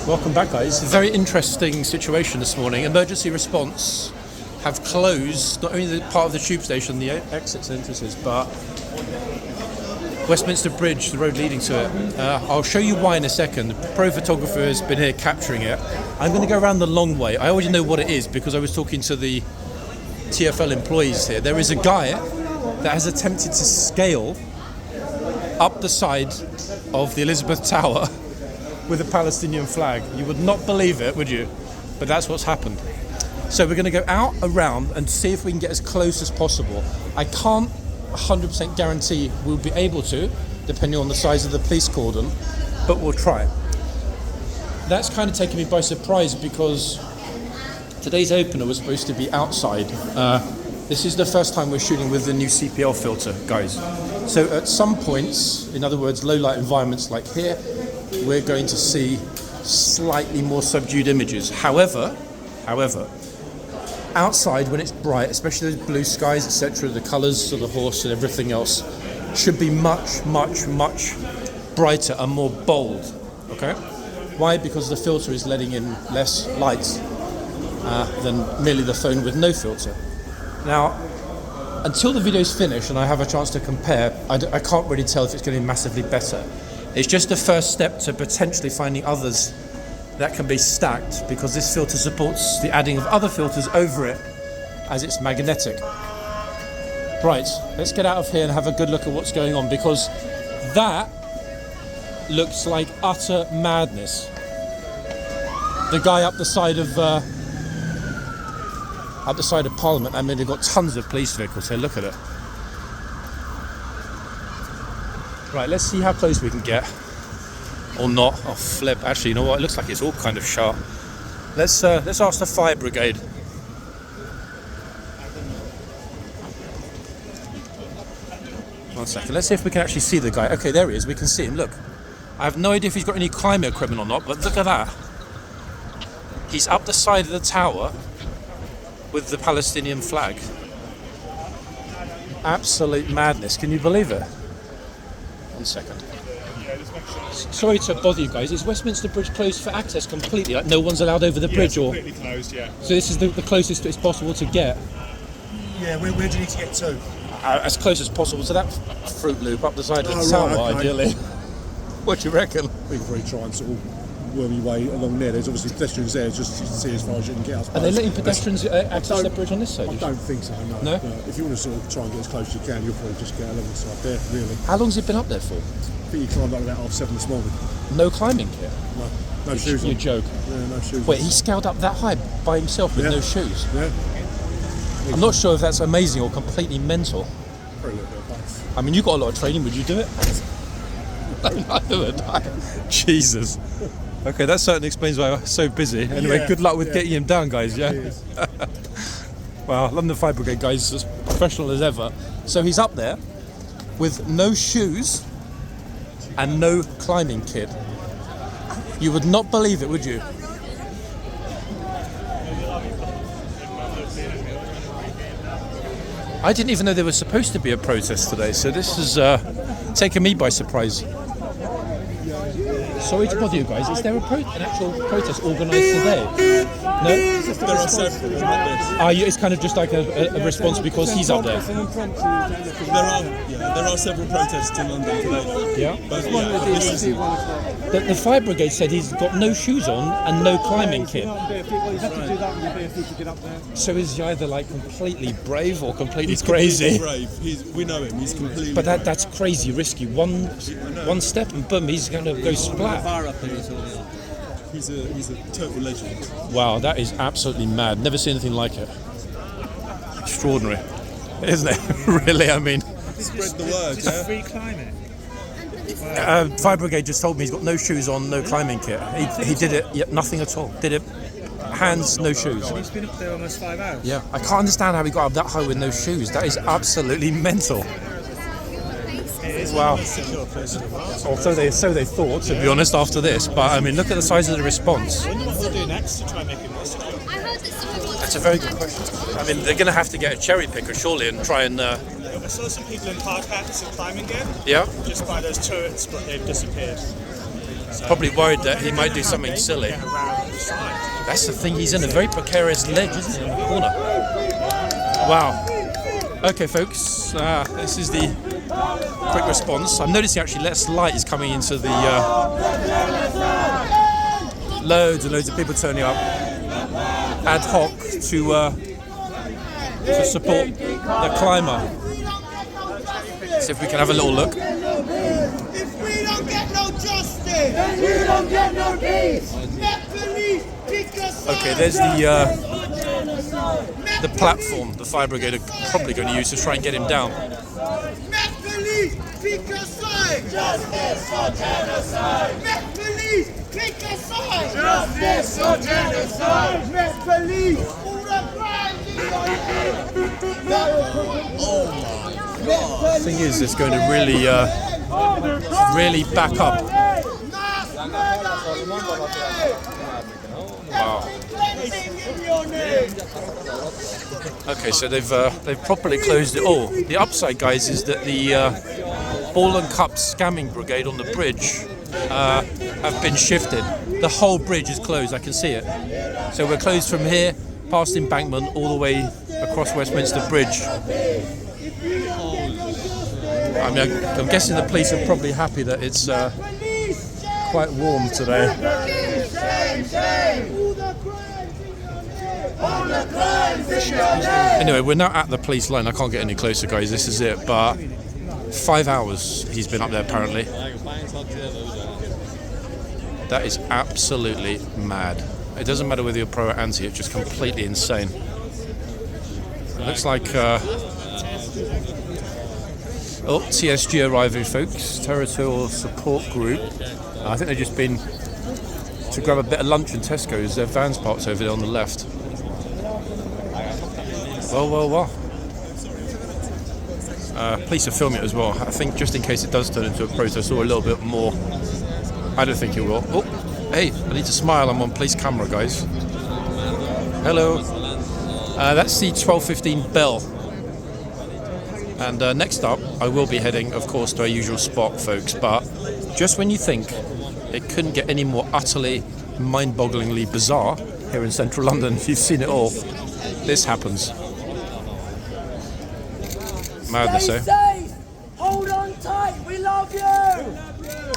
Welcome back, guys. A very interesting situation this morning. Emergency response have closed not only the part of the tube station, the exits and entrances, but Westminster Bridge, the road leading to it. I'll show you why in a second. The pro photographer has been here capturing it. I'm going to go around the long way. I already know what it is because I was talking to the TfL employees here. There is a guy that has attempted to scale up the side of the Elizabeth Tower with a Palestinian flag. You would not believe it, would you? But that's what's happened. So we're going to go out, around, and see if we can get as close as possible. I can't 100% guarantee we'll be able to, depending on the size of the police cordon, but we'll try. That's kind of taken me by surprise because today's opener was supposed to be outside. This is the first time we're shooting with the new CPL filter, guys. So at some points, in other words, low light environments like here, we're going to see slightly more subdued images. However, outside when it's bright, especially those blue skies, etc., the colours of the horse and everything else should be much brighter and more bold. Okay? Why? Because the filter is letting in less light than merely the phone with no filter. Now, until the video's finished and I have a chance to compare, I can't really tell if it's going to be massively better. It's just the first step to potentially finding others that can be stacked, because this filter supports the adding of other filters over it as it's magnetic. Right, let's get out of here and have a good look at what's going on, because that looks like utter madness. The guy up the side of Parliament, I mean, they've got tons of police vehicles here, look at it. Right, let's see how close we can get. Or not. Oh, flip. Actually, you know what? It looks like it's all kind of sharp. Let's ask the fire brigade. One second. Let's see if we can actually see the guy. Okay, there he is. We can see him. Look. I have no idea if he's got any climbing equipment or not, but look at that. He's up the side of the tower with the Palestinian flag. Absolute madness. Can you believe it? 1 second. Sorry to bother you guys. Is Westminster Bridge closed for access completely? Like no one's allowed over the bridge, or? Completely closed, yeah. So this is the closest it's possible to get? Yeah, where do you need to get to? As close as possible to that fruit loop up the side of the tower, okay. ideally. What do you reckon? We can probably try and sort of worm your way along there. There's obviously pedestrians there, just to see as far as you can get. Are they letting pedestrians access the bridge on this side? I don't think so, no. No? If you want to sort of try and get as close as you can, you'll probably just get along the side there, really. How long's it been up there for? I think you climbed up about 7:30 this morning. No climbing kit? No shoes on. You joke. Yeah, no shoes. Wait, he scaled up that high by himself with no shoes? Yeah. I'm not sure if that's amazing or completely mental. Probably a little bit of both. I mean, you've got a lot of training. Would you do it? Neither would I. Jesus. Okay, that certainly explains why I'm so busy. Anyway, good luck with getting him down, guys, yeah? Well, London Fire Brigade, guys, as professional as ever. So he's up there with no shoes and no climbing kit. You would not believe it, would you? I didn't even know there was supposed to be a protest today, so this has taken me by surprise. Sorry to bother you guys, is there an actual protest organised today? No? There are several, not this. It's kind of just like a response because he's up there. There are several protests in London today. Yeah? But this is... The fire brigade said he's got no shoes on and no climbing kit. So is he either like completely brave or completely crazy? Brave. We know him. He's completely. But that's crazy risky. One step and boom, he's going to go splat. He's a total legend. Wow, that is absolutely mad. Never seen anything like it. Extraordinary, isn't it? Really, I mean. Spread the word, yeah. Free climbing. Fire brigade just told me he's got no shoes on, no climbing kit. He did it, nothing at all. Did it, hands, no shoes. He's been up there almost 5 hours. Yeah, I can't understand how he got up that high with no shoes. That is absolutely mental. Wow. So they thought, to be honest, after this. But I mean, look at the size of the response. I wonder what they'll do next to try and make it more secure. That's a very good question. I mean, they're going to have to get a cherry picker, surely, and try and... I saw some people in hard hats and climbing gear. Yeah. Just by those turrets, but they've disappeared. Probably worried that he might do something silly. That's the thing, he's in a very precarious ledge, isn't he, in the corner? Wow. Okay, folks, this is the quick response. I'm noticing actually less light is coming into the... loads and loads of people turning up ad hoc to support the climber. See if we can have a little look. If we don't get no justice, we don't get no peace. Let police pick us up. Okay, there's the platform the fire brigade are probably going to use to try and get him down. Let police pick a side. Justice or genocide. Let police pick a side. Justice or genocide. Let police all the crimes in your head. Oh my God. The thing is, it's going to really, really back up. Wow. Okay, so they've properly closed it all. The upside, guys, is that the ball and cup scamming brigade on the bridge have been shifted. The whole bridge is closed. I can see it. So we're closed from here, past Embankment, all the way across Westminster Bridge. I mean, I'm guessing the police are probably happy that it's quite warm today. Anyway, we're now at the police line. I can't get any closer, guys. This is it. But 5 hours he's been up there, apparently. That is absolutely mad. It doesn't matter whether you're pro or anti, it's just completely insane. It looks like... Oh, TSG arriving, folks. Territorial Support Group. I think they've just been to grab a bit of lunch in Tesco's. Their van's parked over there on the left. Well. Police are filming it as well. I think just in case it does turn into a protest or a little bit more. I don't think it will. Oh, hey, I need to smile. I'm on police camera, guys. Hello. That's the 12:15 bell. And next up, I will be heading, of course, to our usual spot, folks. But just when you think it couldn't get any more utterly, mind-bogglingly bizarre here in central London, if you've seen it all, this happens. Madness, eh? Stay safe! Hold on tight! We love you!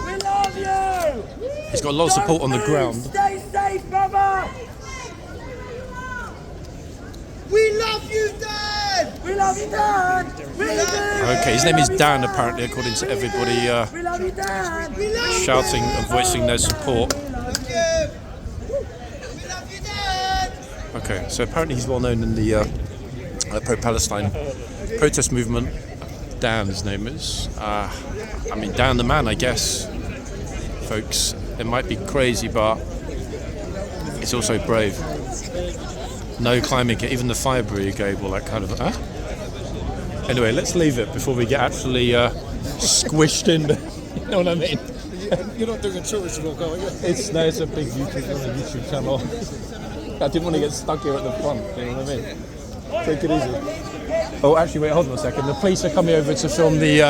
We love you! He's got a lot of support on the ground. Stay safe, brother! We love you, Dad! We love you, Dad! We do! Okay, his name is Dan, apparently, according to everybody We love you, Dad! We love shouting and voicing their support. you! We love you, Dad! Okay, so apparently he's well known in the pro-Palestine protest movement. Dan, his name is. I mean, Dan the man, I guess. Folks, it might be crazy, but it's also brave. No climbing, even the fire brigade will that kind of... Huh? Anyway, let's leave it before we get actually squished in. You know what I mean? You're not doing a tourist walk, are you? It's a big YouTube channel. I didn't want to get stuck here at the front, you know what I mean? Take it easy. Oh, actually, wait, hold on a second. The police are coming over to film the...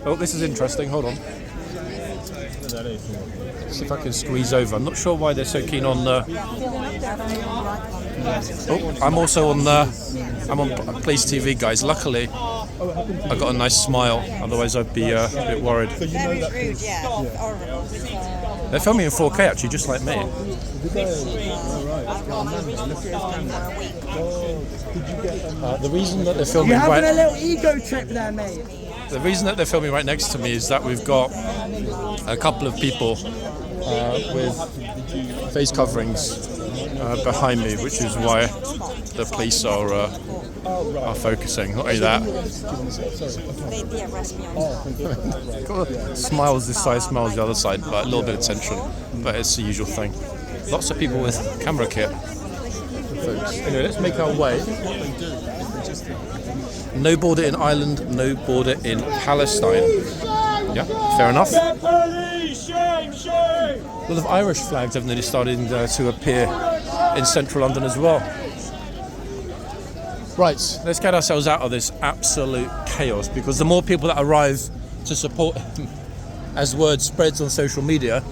Oh, this is interesting, hold on. See if I can squeeze over. I'm not sure why they're so keen on... Oh, I'm also on... I'm on Police TV, guys. Luckily, I got a nice smile. Otherwise, I'd be a bit worried. Very rude, yeah. Horrible. They're filming in 4K, actually, just like me. The reason that they're filming You're having a right... little ego trip there, mate. The reason that they're filming right next to me is that we've got a couple of people with face coverings behind me, which is why the police are focusing. Not only that, They arrest me on smiles this side, smiles the other side, but a little bit of tension. But it's the usual thing. Lots of people with camera kit. Folks. Anyway, let's make our way. No border in Ireland, no border in Palestine. Yeah, fair enough. A lot of Irish flags have nearly started to appear in central London as well. Right, let's get ourselves out of this absolute chaos, because the more people that arrive to support him, as word spreads on social media,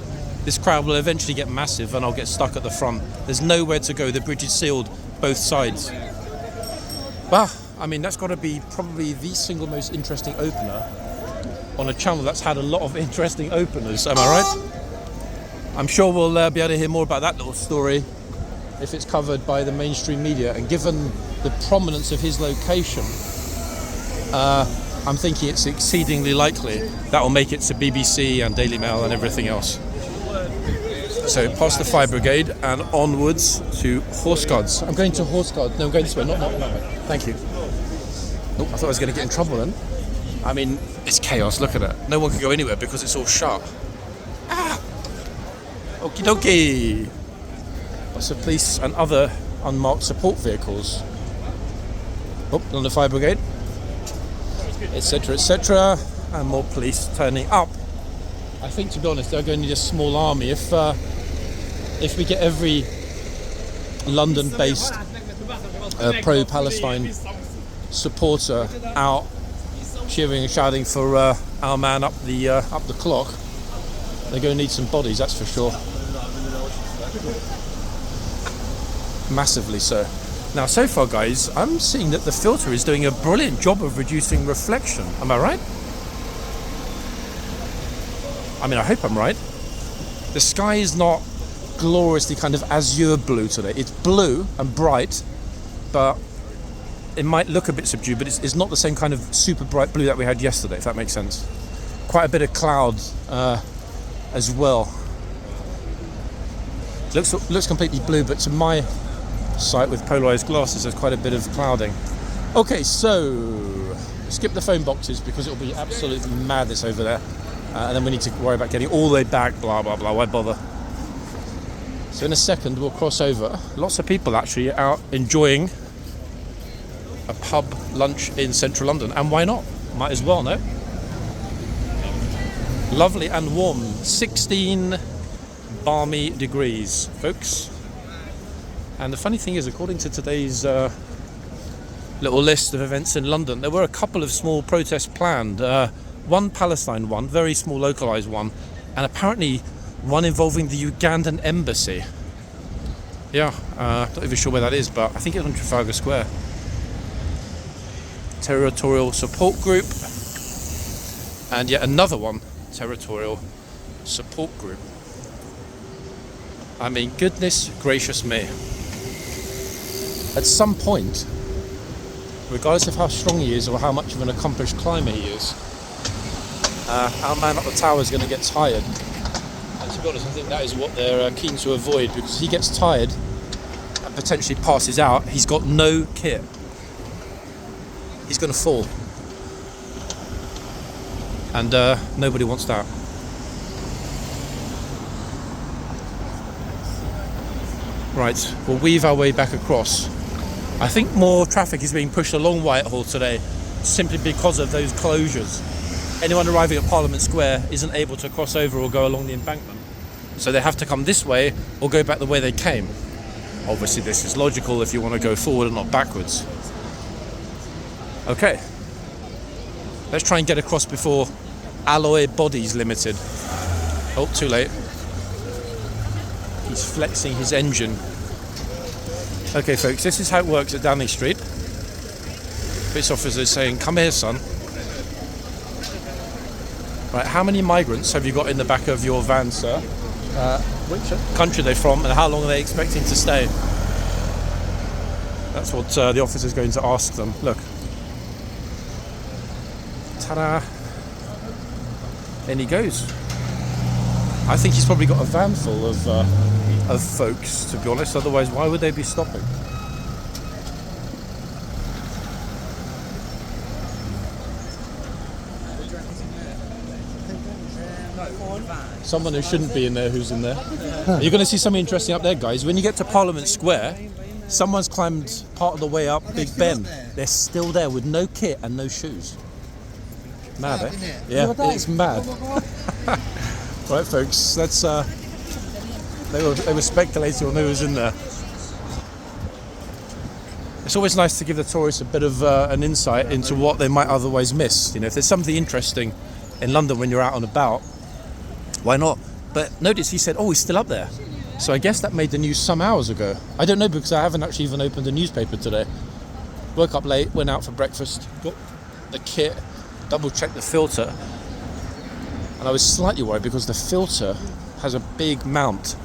this crowd will eventually get massive and I'll get stuck at the front. There's nowhere to go. The bridge is sealed both sides. Well, I mean, that's got to be probably the single most interesting opener on a channel that's had a lot of interesting openers. Am I right? I'm sure we'll be able to hear more about that little story if it's covered by the mainstream media. And given the prominence of his location, I'm thinking it's exceedingly likely that will make it to BBC and Daily Mail and everything else. So past the fire brigade and onwards to horseguards. I'm going to horseguard. No, I'm going this way. Not. Thank you. Oh, I thought I was going to get in trouble then. I mean, it's chaos. Look at it. No one can go anywhere because it's all shut. Ah! Okie dokie. Lots of police and other unmarked support vehicles. Oh, on the fire brigade, etc., etc., and more police turning up. I think, to be honest, they're going to need a small army. If we get every London-based pro-Palestine supporter out cheering and shouting for our man up the clock, they're going to need some bodies, that's for sure. Massively so. Now, so far, guys, I'm seeing that the filter is doing a brilliant job of reducing reflection. Am I right? I mean, I hope I'm right. The sky is not gloriously kind of azure blue today. It's blue and bright, but it might look a bit subdued, but it's not the same kind of super bright blue that we had yesterday, if that makes sense. Quite a bit of cloud as well. Looks completely blue, but to my sight with polarized glasses, there's quite a bit of clouding. Okay, so skip the phone boxes because it'll be absolutely madness over there. And then we need to worry about getting all the way back, blah, blah, blah, why bother? So in a second, we'll cross over. Lots of people actually out enjoying a pub lunch in central London. And why not? Might as well, no? Lovely and warm. 16 balmy degrees, folks. And the funny thing is, according to today's little list of events in London, there were a couple of small protests planned. One Palestine one, very small localised one, and apparently one involving the Ugandan embassy. Yeah, not even sure where that is, but I think it's on Trafalgar Square. Territorial support group, and yet another one, territorial support group. I mean, goodness gracious me. At some point, regardless of how strong he is or how much of an accomplished climber he is, our man up the tower is going to get tired. And to be honest, I think that is what they're keen to avoid, because if he gets tired and potentially passes out, he's got no kit. He's going to fall. And nobody wants that. Right, we'll weave our way back across. I think more traffic is being pushed along Whitehall today, simply because of those closures. Anyone arriving at Parliament Square isn't able to cross over or go along the embankment. So they have to come this way or go back the way they came. Obviously this is logical if you want to go forward and not backwards. Okay. Let's try and get across before Alloy Bodies Limited. Oh, too late. He's flexing his engine. Okay folks, this is how it works at Downing Street. Police officer is saying, come here son. Right, how many migrants have you got in the back of your van, sir? Which country are they from and how long are they expecting to stay? That's what the officer's going to ask them. Look. Ta-da! In he goes. I think he's probably got a van full of folks, to be honest, otherwise why would they be stopping? Someone who shouldn't be in there who's in there. You're going to see something interesting up there, guys. When you get to Parliament Square, someone's climbed part of the way up Big Ben. They're still there with no kit and no shoes. Mad, eh? Yeah, it's mad. Right, folks, that's they were speculating on who was in there. It's always nice to give the tourists a bit of an insight into what they might otherwise miss. You know, if there's something interesting in London when you're out and about, why not But notice he said, oh, he's still up there. So I guess that made the news some hours ago. I don't know because I haven't actually even opened the newspaper today. Woke up late, went out for breakfast, got the kit, double-checked the filter. And I was slightly worried because the filter has a big mount.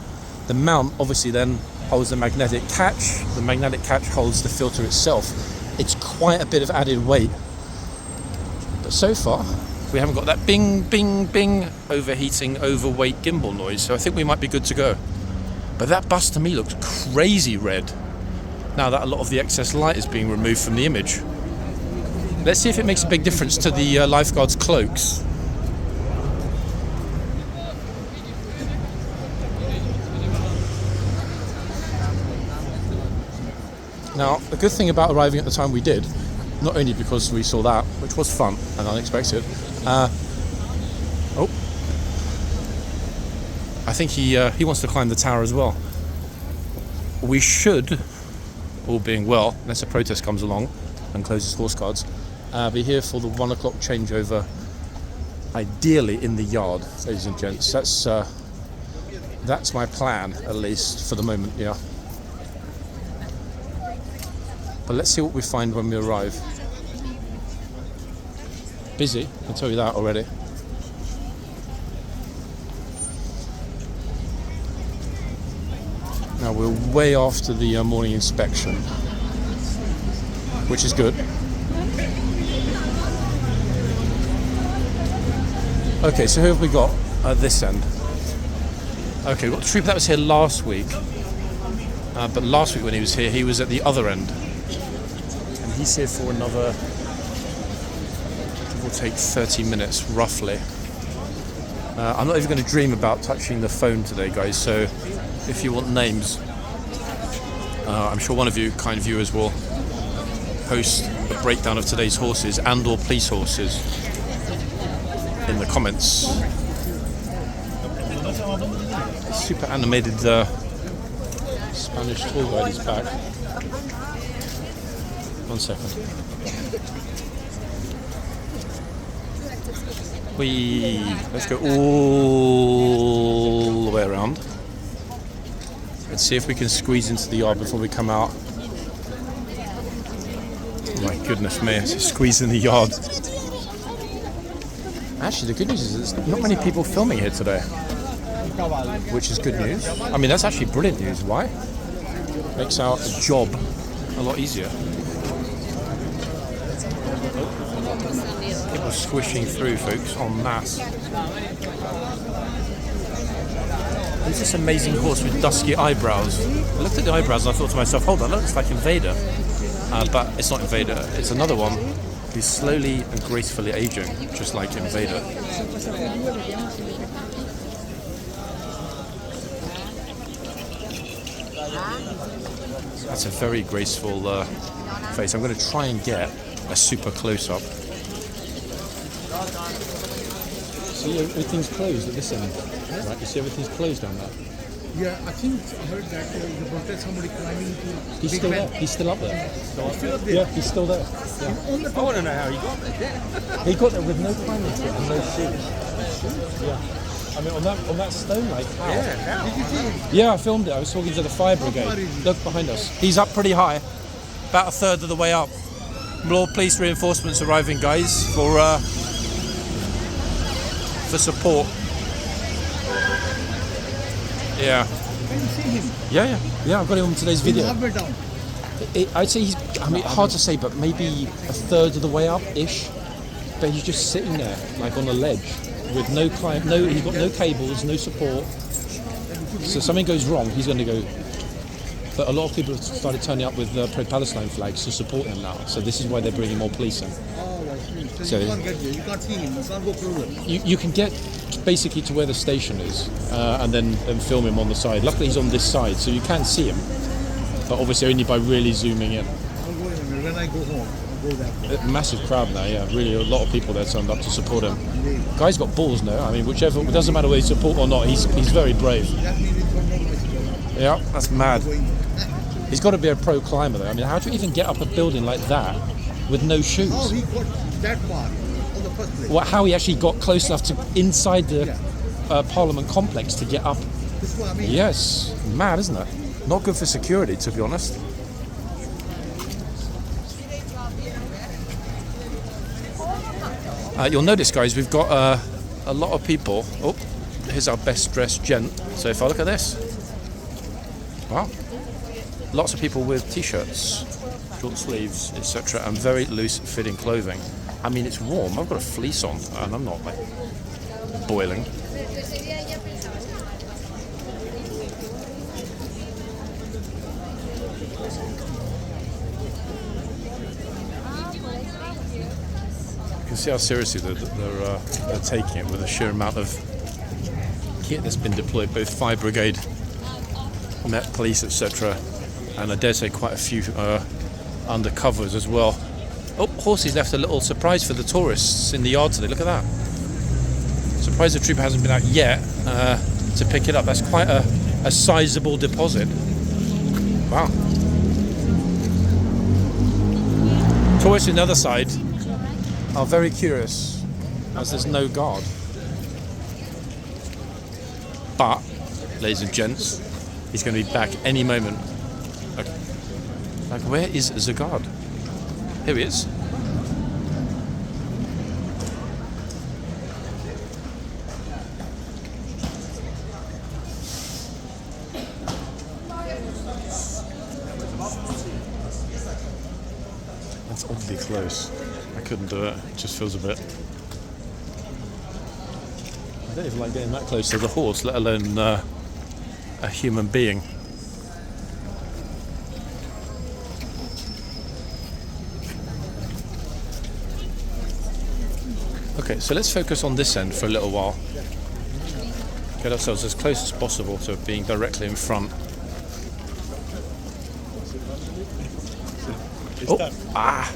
The mount obviously then holds the magnetic catch. The magnetic catch holds the filter itself. It's quite a bit of added weight. But so far, we haven't got that bing, bing, bing, overheating, overweight gimbal noise. So I think we might be good to go. But that bus to me looks crazy red. Now that a lot of the excess light is being removed from the image. Let's see if it makes a big difference to the lifeguards' cloaks. Now, the good thing about arriving at the time we did, not only because we saw that, which was fun and unexpected, I think he wants to climb the tower as well. We should, all being well, unless a protest comes along and closes horse guards, be here for the 1 o'clock changeover, ideally in the yard, ladies and gents. That's my plan, at least for the moment, yeah. But let's see what we find when we arrive. Busy, I'll tell you that already. Now we're way after the morning inspection, which is good. Okay, so who have we got at this end? Okay, we've got the trooper that was here last week, but last week when he was here, he was at the other end. And he's here for another, give or take 30 minutes, roughly. I'm not even going to dream about touching the phone today, guys, so if you want names, I'm sure one of you kind viewers will post a breakdown of today's horses and or police horses in the comments. Super animated Spanish tour guide is back. 1 second. Let's go all the way around. Let's see if we can squeeze into the yard before we come out. Oh my goodness me, it's a squeeze in the yard. Actually, the good news is there's not many people filming here today, which is good news. I mean, that's actually brilliant news. Why? Makes our job a lot easier. People squishing through, folks, en masse. Who's this amazing horse with dusky eyebrows? I looked at the eyebrows and I thought to myself, hold on, that looks like Invader. But it's not Invader, it's another one who's slowly and gracefully aging, just like Invader. That's a very graceful face. I'm going to try and get a super close-up. See, everything's closed at this end, right? You see everything's closed down there. Yeah, I think I heard that there was a protest, somebody climbing to... He's still there. He's still up there. Still up there? Yeah, he's still there. Yeah. I want to know how he got there. He got there with no climbing kit and no shoes. Yeah. I mean, on that stone, like, how? Yeah, how? Did you see him? Yeah, I filmed it. I was talking to the fire brigade. Look behind us. He's up pretty high, about a third of the way up. More police reinforcements arriving, guys, for support. Yeah. Can you see him? Yeah. I've got him on today's video. Halfway down. I'd say he's. I mean, hard to say, but maybe a third of the way up ish. But he's just sitting there, like on a ledge, with no climb. He's got no cables, no support. So something goes wrong, he's going to go. But a lot of people have started turning up with pro-Palestine flags to support him now. So this is why they're bringing more police in. Oh, I see. So you can't get there. You can't see him. You can't go closer. You can get basically to where the station is and then film him on the side. Luckily he's on this side, so you can see him. But obviously only by really zooming in. I'll go in. When I go home, I'll go that way. A massive crowd now, yeah. Really a lot of people there turned up to support him. Guy's got balls now. I mean, whichever, it doesn't matter whether you support or not, he's very brave. Yeah, that's mad. He's got to be a pro climber though. I mean, how do you even get up a building like that with no shoes? Oh, he got that far on the first place. How he actually got close enough to inside the... Yeah. Parliament complex to get up. This is what I mean. Yes, mad, isn't it? Not good for security, to be honest. You'll notice, guys, we've got a lot of people. Oh, here's our best dressed gent. So if I look at this, wow, lots of people with t-shirts, short sleeves, etc., and very loose fitting clothing. I mean, it's warm. I've got a fleece on, and I'm not like boiling. You can see how seriously they're taking it with the sheer amount of kit that's been deployed, both fire brigade, Met Police, etc., and I dare say quite a few undercovers as well. Oh, Horsey's left a little surprise for the tourists in the yard today. Look at that. Surprised the trooper hasn't been out yet to pick it up. That's quite a sizable deposit. Wow. Tourists on the other side are very curious as there's no guard. But, ladies and gents, he's going to be back any moment. Like, where is the guard? Here he is. That's oddly close. I couldn't do it. It just feels a bit... I don't even like getting that close to the horse, let alone a human being. Okay, so let's focus on this end for a little while. Get ourselves as close as possible to being directly in front. Oh, ah!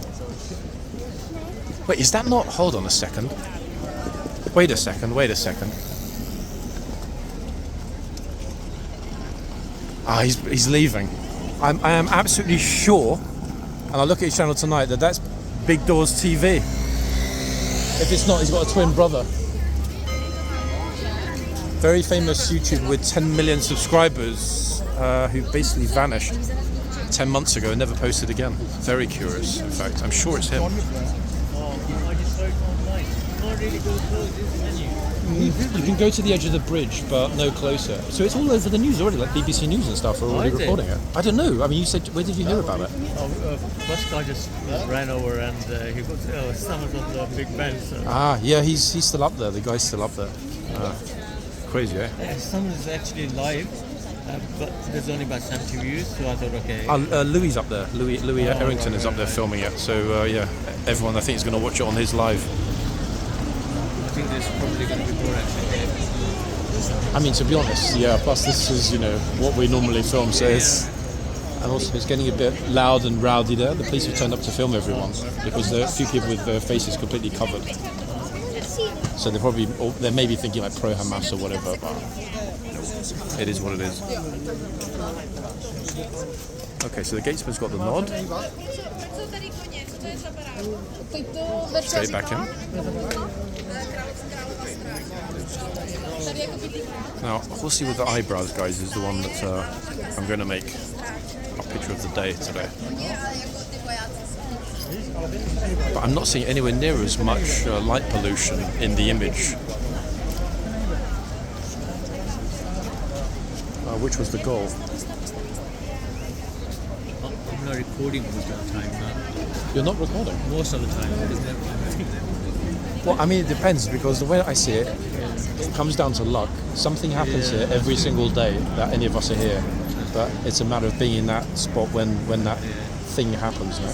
Wait, is that not... Hold on a second. Wait a second. Ah, he's leaving. I am absolutely sure, and I'll look at his channel tonight, that's Big Doors TV. If it's not, he's got a twin brother. Very famous YouTuber with 10 million subscribers who basically vanished 10 months ago and never posted again. Very curious, in fact. I'm sure it's him. You can go to the edge of the bridge, but no closer. So it's all over the news already, like BBC News and stuff are already reporting it. I don't know. I mean, you said, where did you hear about it? First guy just ran over and he got summoned on the Big Ben. So. Ah, yeah, he's still up there. The guy's still up there. Crazy, eh? Someone is actually live, but there's only about 70 views, so I thought, okay. Louis up there. Louis Errington is up there filming it. So yeah, everyone I think is going to watch it on his live. I think there's probably going to be more action here. I mean, to be honest, yeah. Plus, this is what we normally film, so it's, and also it's getting a bit loud and rowdy there. The police have turned up to film everyone because there are a few people with their faces completely covered. So they may be thinking like pro Hamas or whatever, but it is what it is. Okay, so the gatesman's got the nod. Straight back in. Now, Horsey with the eyebrows, guys, is the one that I'm going to make a picture of the day today. But I'm not seeing anywhere near as much light pollution in the image. Which was the goal? I'm not recording most of the time now. You're not recording? Most of the time. Well, I mean, it depends, because the way I see it, it comes down to luck. Something happens here every single day that any of us are here, but it's a matter of being in that spot when that thing happens. No?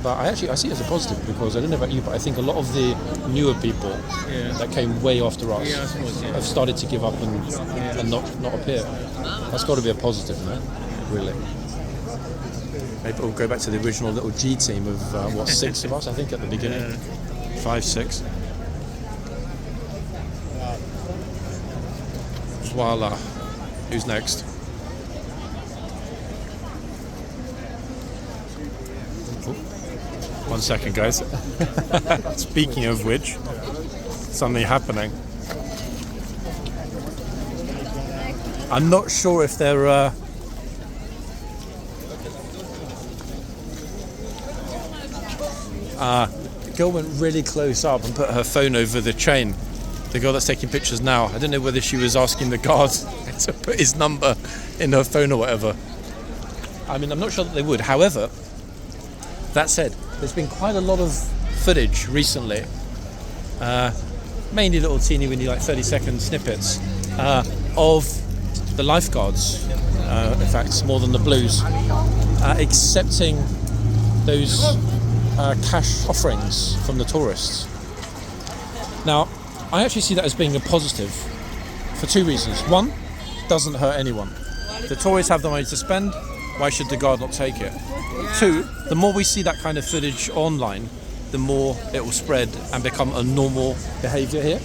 But I see it as a positive, because I don't know about you, but I think a lot of the newer people that came way after us have started to give up and not appear. That's got to be a positive, no? Really. Maybe we'll go back to the original little G team of 6 of us, I think, at the beginning. 5, 6. Voila. Who's next? One second, guys. Speaking of which, something happening. I'm not sure if they're... The girl went really close up and put her phone over the chain. The girl that's taking pictures now. I don't know whether she was asking the guard to put his number in her phone or whatever. I mean, I'm not sure that they would. However, that said, there's been quite a lot of footage recently. Mainly little teeny weeny, like 30-second snippets of the lifeguards. In fact, it's more than the blues. Accepting those cash offerings from the tourists. Now, I actually see that as being a positive for two reasons. One, doesn't hurt anyone. The tourists have the money to spend, why should the guard not take it? Two, the more we see that kind of footage online, the more it will spread and become a normal behaviour here.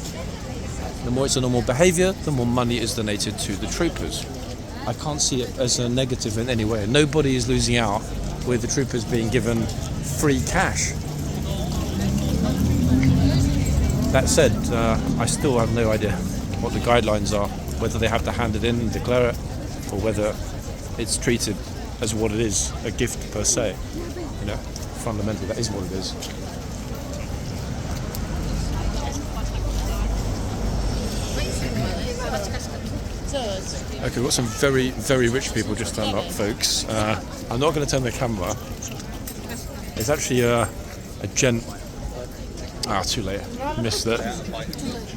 The more it's a normal behaviour, the more money is donated to the troopers. I can't see it as a negative in any way. Nobody is losing out with the troopers being given free cash. That said, I still have no idea what the guidelines are, whether they have to hand it in and declare it, or whether it's treated as what it is, a gift per se. You know, fundamentally that is what it is. Okay, we've got some very, very rich people just turned up, folks. I'm not going to turn the camera. It's actually a gent. Ah, too late. Missed it.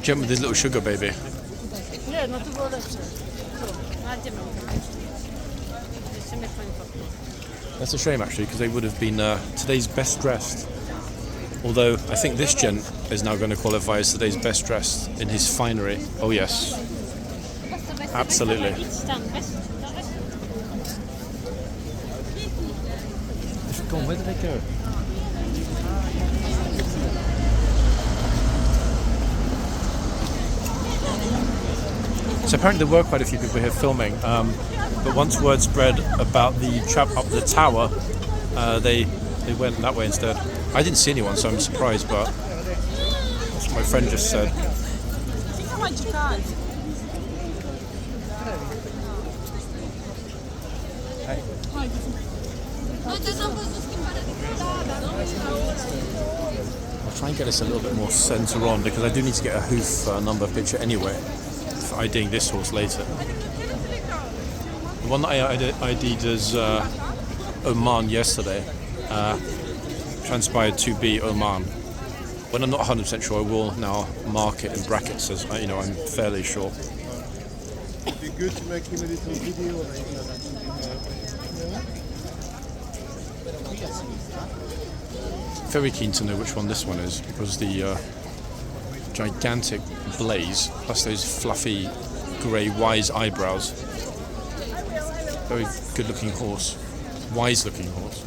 Gent with his little sugar baby. That's a shame, actually, because they would have been today's best dressed. Although I think this gent is now going to qualify as today's best dressed in his finery. Oh yes, absolutely. Where did they go? So apparently there were quite a few people here filming, but once word spread about the chap up the tower, they went that way instead. I didn't see anyone, so I'm surprised, but that's what my friend just said. I'll try and get us a little bit more centre on, because I do need to get a hoof number picture anyway for IDing this horse later. The one that I ID'd as Oman yesterday transpired to be Oman. When I'm not 100% sure, I will now mark it in brackets as you know, I'm fairly sure. It'd be good to make him a little video or anything like that. Very keen to know which one this one is, because the gigantic blaze plus those fluffy grey wise eyebrows. Very good looking horse, wise looking horse.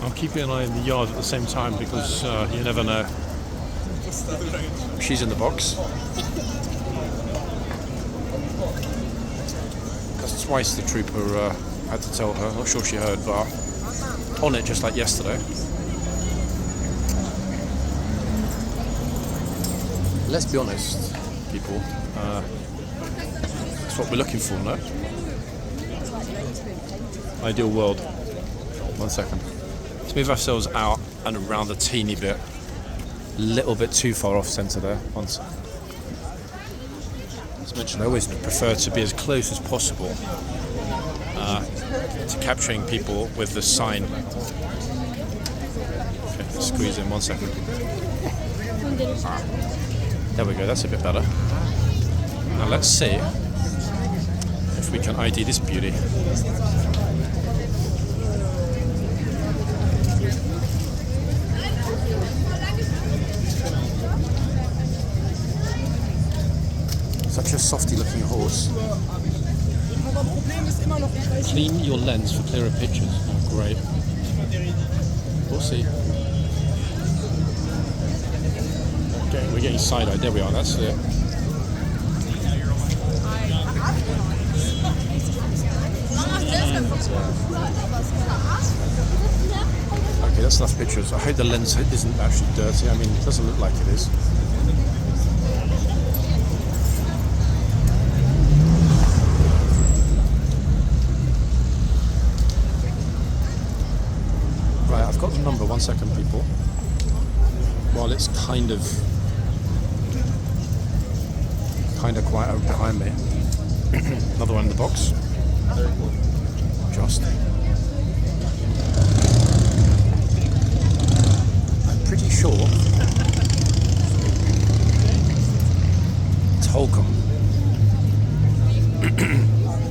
I'm keeping an eye on the yard at the same time, because you never know. She's in the box. That's twice the trooper had to tell her. Not sure she heard, but on it just like yesterday. Let's be honest, people. That's what we're looking for, no? Ideal world. 1 second. Let's move ourselves out and around a teeny bit. Little bit too far off centre there. One second. As mentioned, I always prefer to be as close as possible to capturing people with the sign. Okay, let's squeeze in 1 second. There we go, that's a bit better. Now let's see if we can ID this beauty. Such a softy looking horse. Clean your lens for clearer pictures. Oh, great. We'll see. Okay, we're getting side-eyed. There we are, that's it. Okay, that's enough pictures. I hope the lens isn't actually dirty. I mean, it doesn't look like it is. Right, I've got the number. 1 second, people. While it's kind of quiet over behind me. Another one in the box. Just. I'm pretty sure it's Holcombe.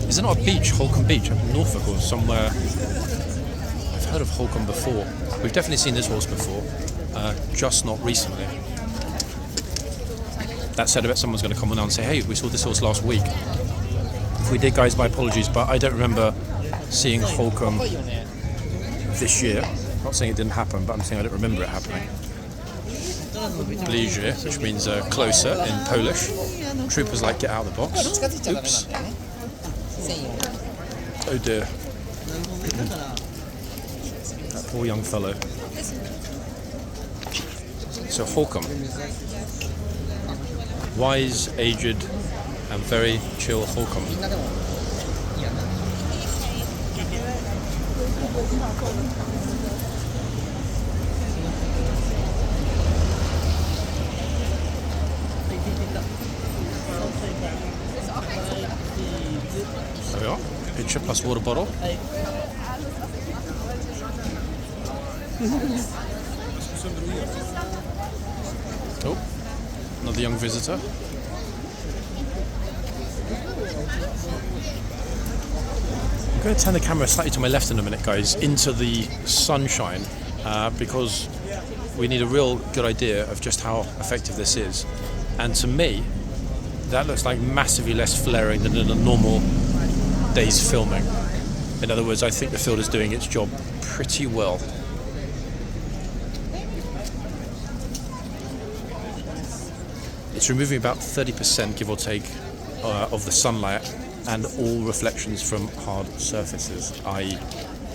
Is it not a beach, Holcombe Beach, up in Norfolk or somewhere? I've heard of Holcombe before. We've definitely seen this horse before, just not recently. That said, I bet someone's going to come on now and say, hey, we saw this horse last week. If we did, guys, my apologies, but I don't remember seeing Holcombe this year. I'm not saying it didn't happen, but I'm saying I don't remember it happening. Bliżej, which means closer in Polish. Troopers like get out of the box. Oops. Oh dear. That poor young fellow. So Holcombe. Wise, aged, and very chill Holcombe. There we are. Picture plus water bottle. Oh, another young visitor. I'm going to turn the camera slightly to my left in a minute, guys, into the sunshine, because we need a real good idea of just how effective this is. And to me, that looks like massively less flaring than in a normal day's filming. In other words, I think the field is doing its job pretty well. It's removing about 30%, give or take, of the sunlight and all reflections from hard surfaces, i.e.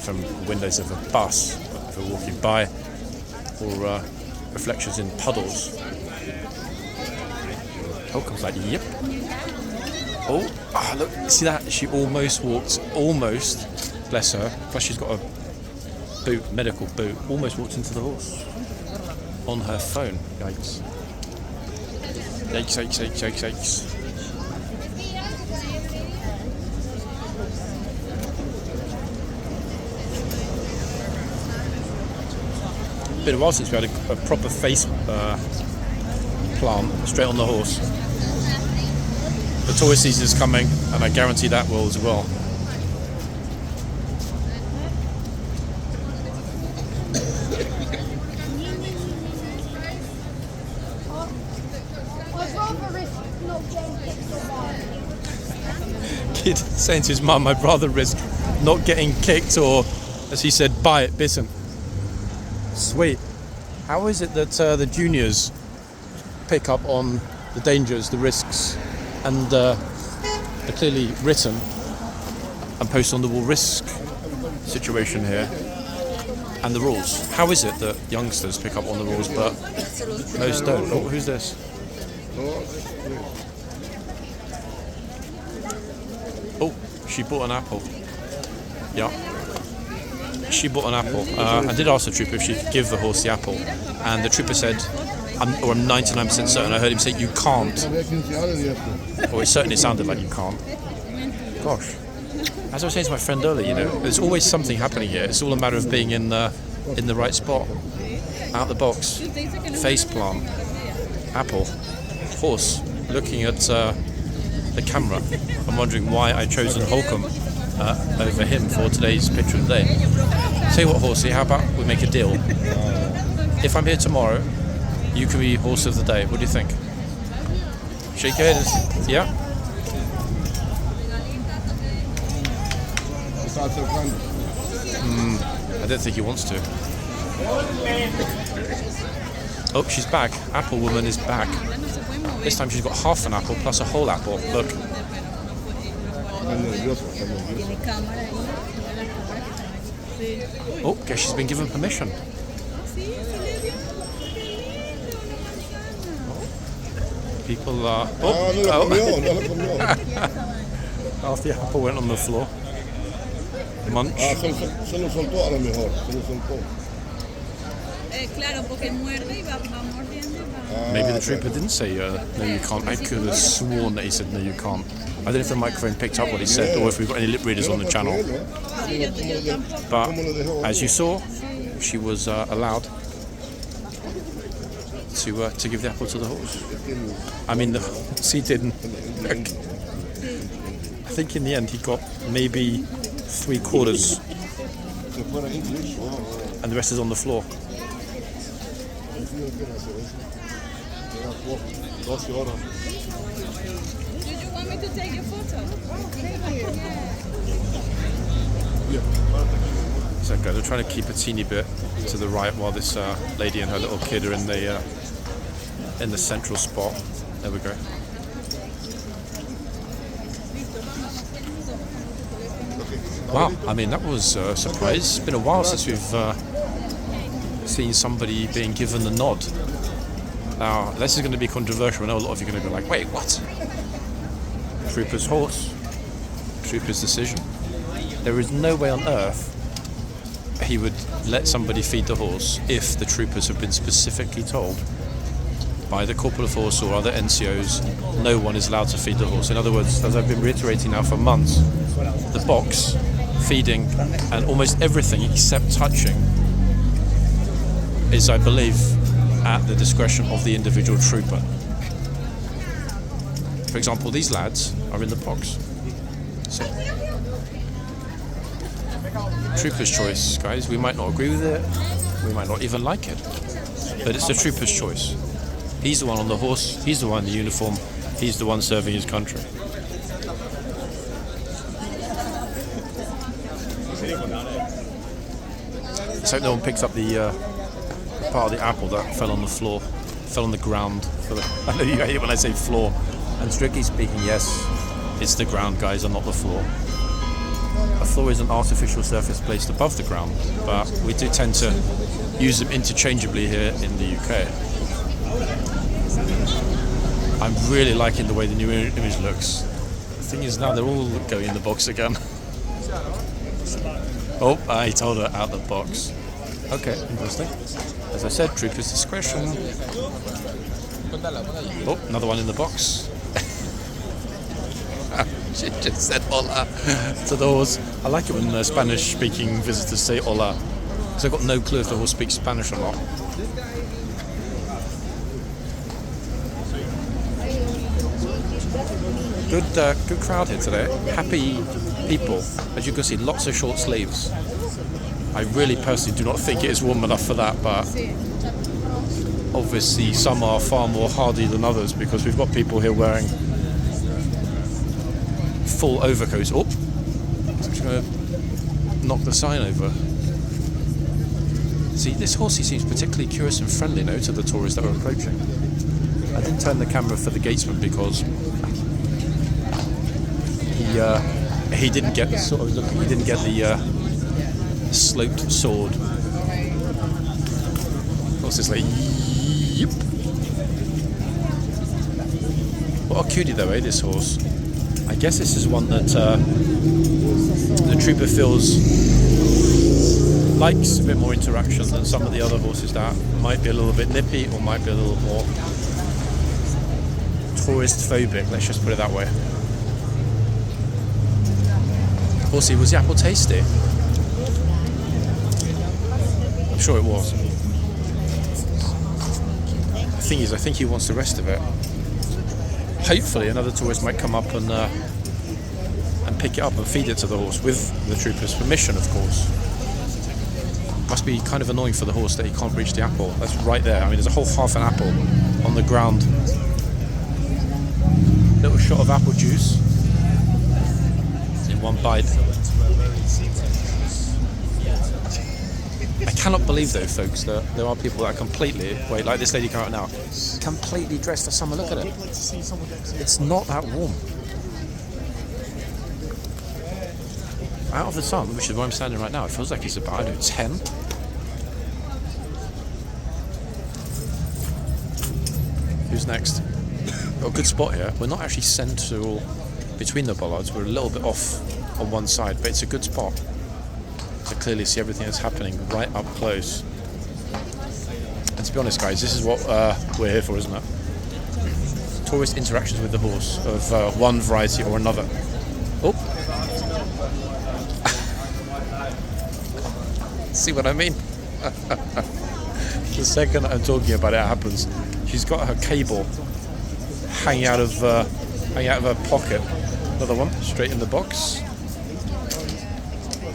from windows of a bus if we're walking by, or reflections in puddles. Holcombe's like, yep. Oh, look, see that? She almost walked, bless her, plus she's got a boot, medical boot, almost walked into the horse on her phone. Yikes. Yikes, yikes, yikes, yikes, yikes. Been a while since we had a proper face plant straight on the horse. The tourist season is coming, and I guarantee that will as well. Kid saying to his mum, I'd rather risk not getting kicked or, as he said, bitten. Sweet. How is it that the juniors pick up on the dangers, the risks, and they're clearly written and post on the wall risk situation here and the rules? How is it that youngsters pick up on the rules but most don't? Oh, who's this? Oh, she bought an apple. Yeah. She bought an apple. I did ask the trooper if she could give the horse the apple, and the trooper said, I'm 99% certain, I heard him say, you can't. Or it certainly sounded like you can't. Gosh. As I was saying to my friend earlier, you know, there's always something happening here. It's all a matter of being in the right spot. Out the box. Face plant. Apple. Horse. Looking at the camera. I'm wondering why I chosen Holcombe over him for today's picture of the day. Tell you what, Horsey, how about we make a deal? If I'm here tomorrow, you can be horse of the day. What do you think? Shake your head. Yeah? I don't think he wants to. Oh, she's back. Apple Woman is back. This time she's got half an apple plus a whole apple. Look. Oh, guess she's been given permission. People are. Ah, no lo comió, no lo comió. Half the apple went on the floor. Munch. Ah, se lo soltó a lo mejor, se lo soltó. Claro, porque muerde y va mordiendo y va. Maybe the trooper didn't say no you can't. I could have sworn that he said no you can't. I don't know if the microphone picked up what he said or if we've got any lip readers on the channel. But as you saw, she was allowed to give the apple to the horse. I mean, he didn't. I think in the end he got maybe 3/4, and the rest is on the floor. Did you want me to take your photo? So good. They're trying to keep a teeny bit to the right while this lady and her little kid are in the central spot. There we go. Wow, I mean that was a surprise. It's been a while since we've seen somebody being given the nod. Now, this is going to be controversial. I know a lot of you are going to be like, wait, what? Trooper's horse. Trooper's decision. There is no way on earth he would let somebody feed the horse if the troopers have been specifically told by the corporal of horse or other NCOs, no one is allowed to feed the horse. In other words, as I've been reiterating now for months, the box, feeding, and almost everything except touching is, I believe, at the discretion of the individual trooper. For example, these lads are in the box. So, trooper's choice, guys. We might not agree with it, we might not even like it, but it's the trooper's choice. He's the one on the horse, he's the one in the uniform, he's the one serving his country. Let's hope no one picks up the part of the apple that fell on the floor, fell on the ground. I know you hate it when I say floor, and strictly speaking, yes, it's the ground, guys, and not the floor. A floor is an artificial surface placed above the ground, but we do tend to use them interchangeably here in the UK. I'm really liking the way the new image looks. The thing is now they're all going in the box again. Oh, I told her out the box. Okay, interesting. As I said, trooper's discretion. Oh, another one in the box. She just said hola to the horse. I like it when Spanish-speaking visitors say hola, because I've got no clue if the horse speaks Spanish or not. Good crowd here today. Happy people. As you can see, lots of short sleeves. I really personally do not think it is warm enough for that, but obviously some are far more hardy than others because we've got people here wearing full overcoats. Oh, I'm just going to knock the sign over. See, this horse, he seems particularly curious and friendly now to the tourists that are approaching. I didn't turn the camera for the gatesman because he didn't get sort of looking. He didn't get the sloped sword. Of course, it's like yep. What a cutie though, this horse. I guess this is one that the trooper feels likes a bit more interaction than some of the other horses that might be a little bit nippy or might be a little more tourist phobic. Let's just put it that way. Horsey, was the apple tasty? I'm sure it was. The thing is, I think he wants the rest of it. Hopefully another tourist might come up and pick it up and feed it to the horse with the trooper's permission, of course. Must be kind of annoying for the horse that he can't reach the apple. That's right there. I mean, there's a whole half an apple on the ground. Little shot of apple juice in one bite. I cannot believe though, folks, that there are people that are completely, wait, like this lady coming out now, completely dressed for summer. Look at it. It's not that warm. Out of the sun, which is where I'm standing right now, it feels like it's about, I don't know, 10. who's next. Got a good spot here. We're not actually central between the bollards. We're a little bit off on one side, but it's a good spot to clearly see everything that's happening right up close. And to be honest, guys, this is what we're here for, isn't it? Tourist interactions with the horse of one variety or another. Oh. See what I mean? The second I'm talking about it happens. She's got her cable hanging out of her pocket. Another one straight in the box.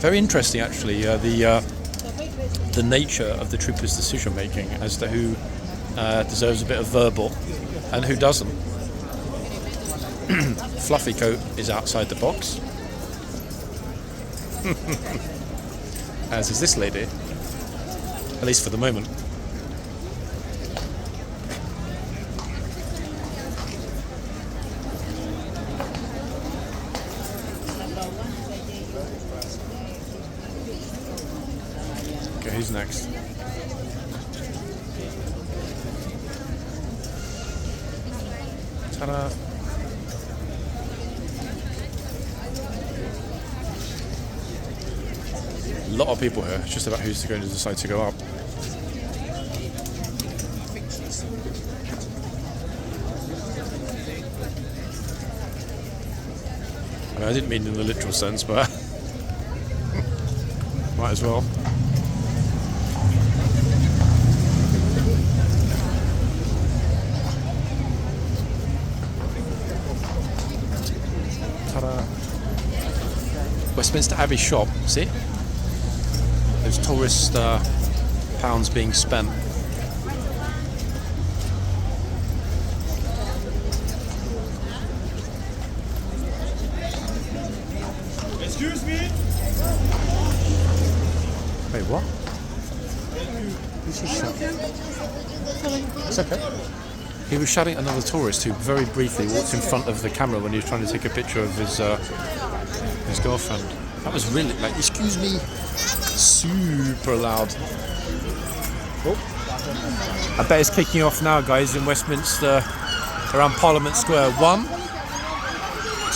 Very interesting, actually. The nature of the troopers' decision making as to who deserves a bit of verbal and who doesn't. Fluffy coat is outside the box. As is this lady, at least for the moment. Okay, who's next? Ta-da! A lot of people here. It's just about who's going to decide to go up. I mean, I didn't mean in the literal sense, but might as well. Ta-da! Westminster Abbey shop. See? Those tourist pounds being spent. Excuse me? Wait, what? Who's he shouting? It's okay. He was shouting at another tourist who very briefly walked in front of the camera when he was trying to take a picture of his girlfriend. That was really like, excuse me, super loud. Oh. I bet it's kicking off now, guys, in Westminster, around Parliament Square. 1,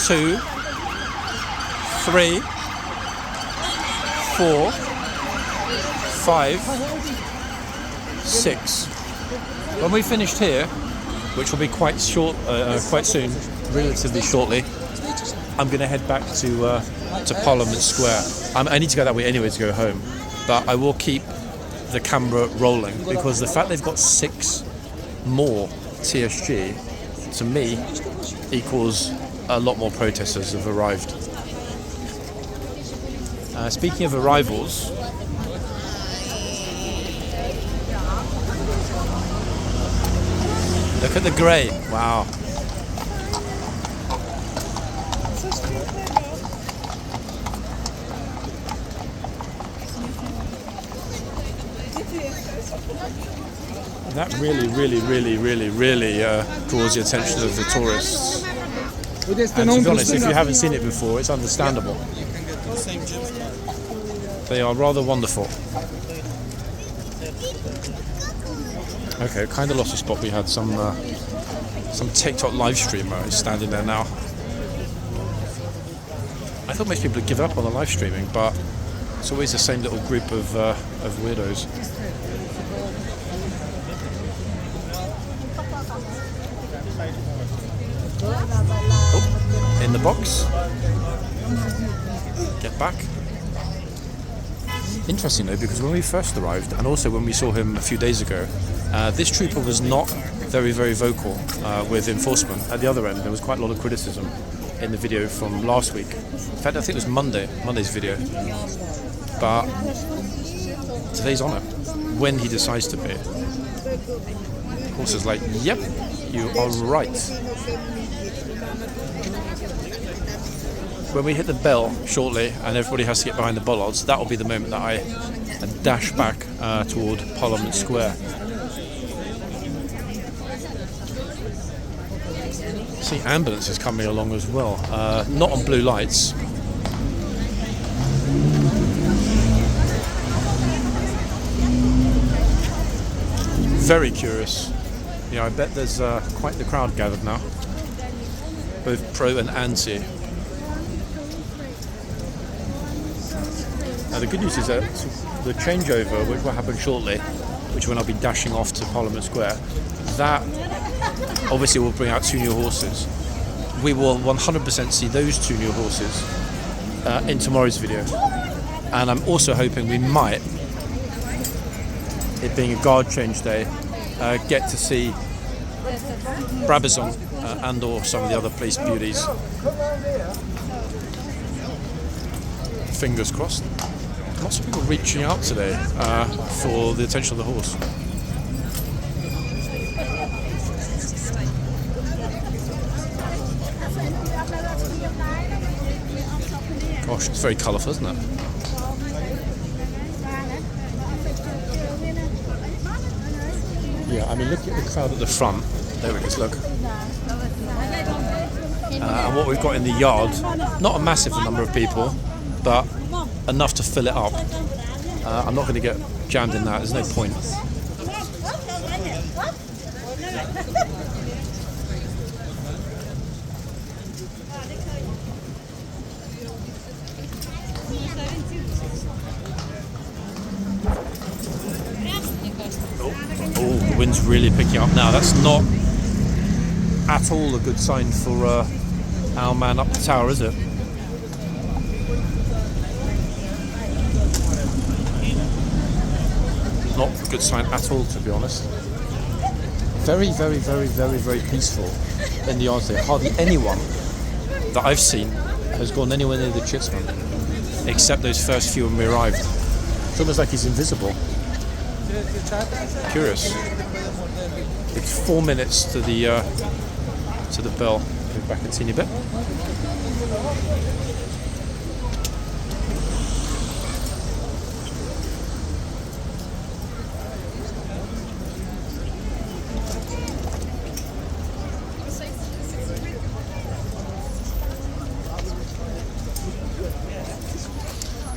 2, 3, 4, 5, 6. When we finished here, which will be quite short, quite soon, relatively shortly, I'm going to head back to Parliament Square. I need to go that way anyway to go home, but I will keep the camera rolling because the fact they've got 6 more TSG, to me, equals a lot more protesters have arrived. Speaking of arrivals, look at the grey. Wow. That really draws the attention of the tourists. And to be honest, if you haven't seen it before, it's understandable. They are rather wonderful. Okay, kind of lost a spot. We had some TikTok live streamer who's standing there now. I thought most people would give up on the live streaming, but it's always the same little group of weirdos. Oh, in the box. Get back. Interesting though, because when we first arrived, and also when we saw him a few days ago, this trooper was not very vocal with enforcement. At the other end, there was quite a lot of criticism in the video from last week. In fact, I think it was Monday's video. But today's on it, when he decides to be. Of course, it's like, yep, you are right. When we hit the bell shortly and everybody has to get behind the bollards, that will be the moment that I dash back toward Parliament Square. See, ambulance is coming along as well. Not on blue lights. Very curious. Yeah, I bet there's quite the crowd gathered now, both pro and anti. Now the good news is that the changeover, which will happen shortly, which when I'll be dashing off to Parliament Square, that obviously will bring out 2 new horses. We will 100% see those 2 new horses in tomorrow's video. And I'm also hoping we might, it being a guard change day, get to see Brabazon and or some of the other police beauties. Fingers crossed. Lots of people reaching out today for the attention of the horse. Gosh, it's very colourful, isn't it? Yeah, I mean, look at the crowd at the front. There we go, look. And what we've got in the yard, not a massive number of people, but enough to fill it up. I'm not going to get jammed in that, there's no point. Oh, the wind's really picking up now. That's not at all a good sign for our man up the tower, is it? Not a good sign at all, to be honest. Very, very, very, very, very peaceful in the yard there. Hardly anyone that I've seen has gone anywhere near the chitsman, except those first few when we arrived. It's almost like he's invisible. Curious. It's 4 minutes to the bell. Go back a teeny bit.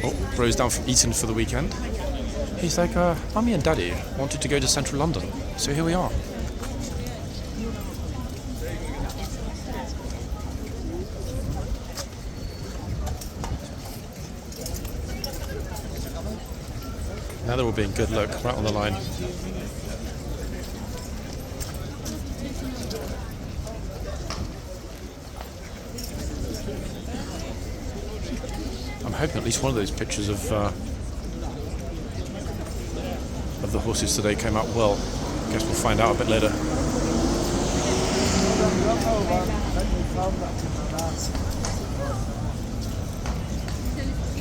Oh, bro's down from Eton for the weekend. He's like, Mummy and Daddy wanted to go to central London, so here we are. Now they're all being good, look, right on the line. I'm hoping at least one of those pictures of the horses today came out well. I guess we'll find out a bit later.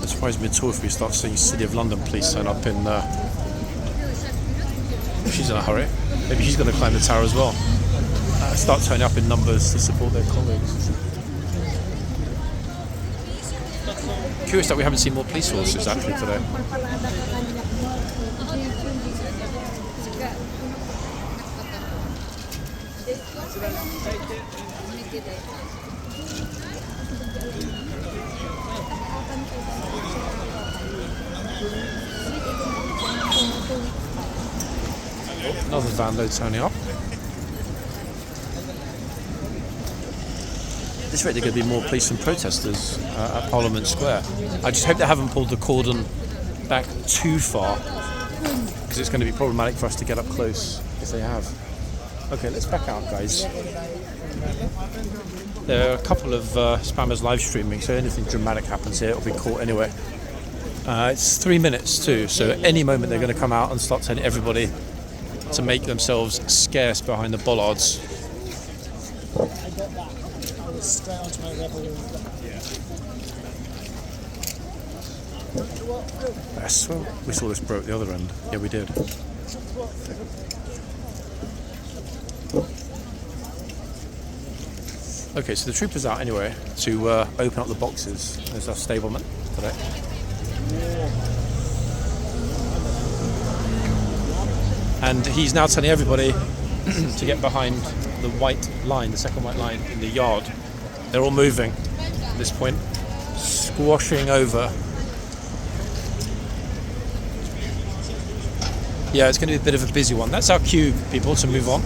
It surprised me at all if we start seeing City of London police turn up in... she's in a hurry. Maybe she's going to climb the tower as well. Start turning up in numbers to support their colleagues. Curious that we haven't seen more police horses actually today. Another van load turning up. At this rate, there are going to be more police and protesters at Parliament Square. I just hope they haven't pulled the cordon back too far, because it's going to be problematic for us to get up close if they have. Okay, let's back out, guys. There are a couple of spammers live streaming, so anything dramatic happens here, it'll be caught anyway. It's 3 minutes too, so at any moment they're going to come out and start telling everybody to make themselves scarce behind the bollards. I swear we saw this bro at the other end. Yeah, we did. Okay, so the trooper's out anyway to open up the boxes. There's our stableman today. And he's now telling everybody to get behind the white line, the second white line in the yard. They're all moving at this point, squashing over. Yeah, it's going to be a bit of a busy one. That's our cue, people, to move on.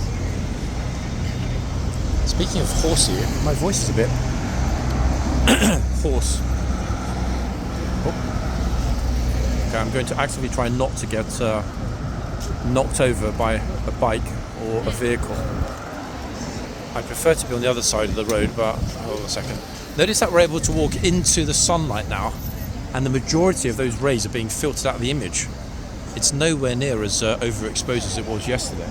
Speaking of horsey, my voice is a bit hoarse. Oh. Okay, I'm going to actively try not to get knocked over by a bike or a vehicle. I prefer to be on the other side of the road, but hold on a second. Notice that we're able to walk into the sunlight now, and the majority of those rays are being filtered out of the image. It's nowhere near as overexposed as it was yesterday.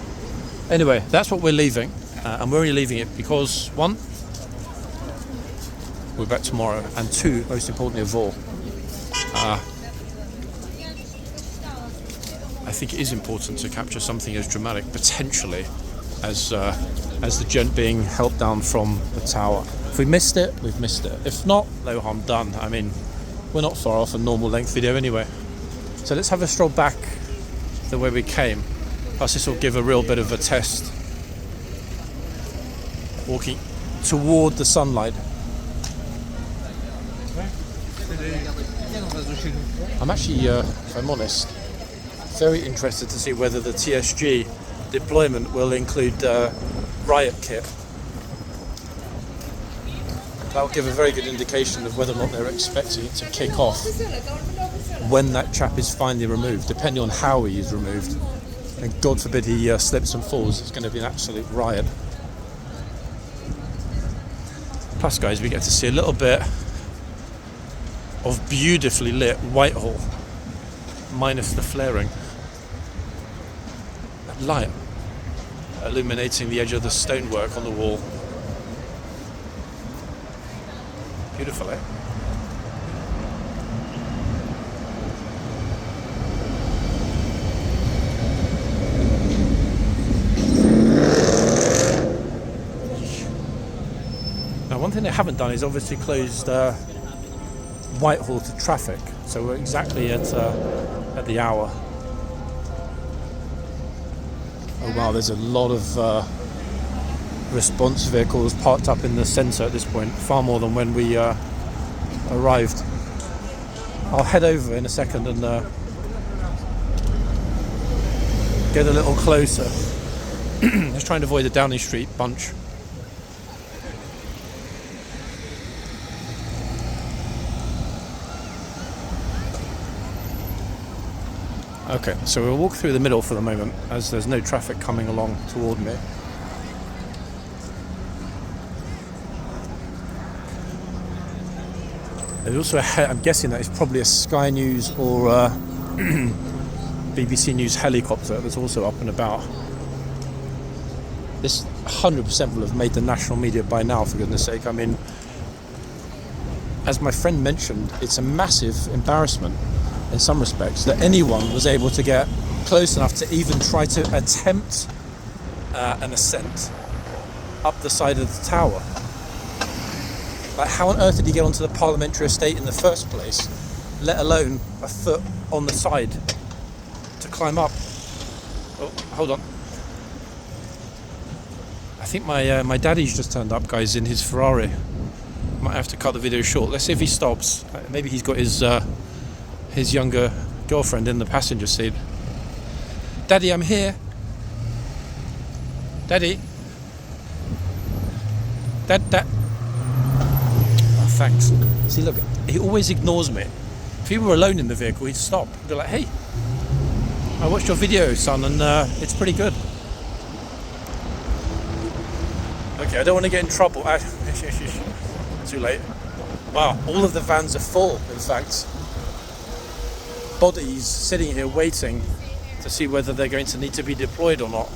Anyway, that's what we're leaving, and we're only leaving it because, one, we're back tomorrow, and two, most importantly of all, I think it is important to capture something as dramatic, potentially, as the gent being helped down from the tower. If we missed it, we've missed it. If not, no harm done. I mean, we're not far off a normal length video anyway. So let's have a stroll back the way we came. Plus this will give a real bit of a test. Walking toward the sunlight. I'm actually, if I'm honest, very interested to see whether the TSG deployment will include riot kit. That will give a very good indication of whether or not they're expecting it to kick off when that chap is finally removed, depending on how he is removed. And God forbid he slips and falls, it's going to be an absolute riot. Plus, guys, we get to see a little bit of beautifully lit Whitehall, minus the flaring. That light illuminating the edge of the stonework on the wall. Beautiful, eh? Now, one thing they haven't done is obviously closed Whitehall to traffic, so we're exactly at the hour. Oh wow, there's a lot of response vehicles parked up in the centre at this point, far more than when we arrived. I'll head over in a second and get a little closer. Just trying to avoid the Downing Street bunch. Okay, so we'll walk through the middle for the moment, as there's no traffic coming along toward me. There's also I'm guessing that it's probably a Sky News or BBC News helicopter that's also up and about. This 100% will have made the national media by now, for goodness sake. I mean, as my friend mentioned, it's a massive embarrassment in some respects that anyone was able to get close enough to even try to attempt an ascent up the side of the tower. Like, how on earth did he get onto the parliamentary estate in the first place, let alone a foot on the side to climb up? Oh, hold on. I think my daddy's just turned up, guys, in his Ferrari. Might have to cut the video short. Let's see if he stops. Maybe he's got his younger girlfriend in the passenger seat. Daddy, I'm here. Daddy. Dad. Oh, thanks. See, look, he always ignores me. If he were alone in the vehicle, he'd stop. He'd be like, hey, I watched your video, son, and it's pretty good. Okay, I don't want to get in trouble. Too late. Wow, all of the vans are full, in fact. Bodies sitting here waiting to see whether they're going to need to be deployed or not.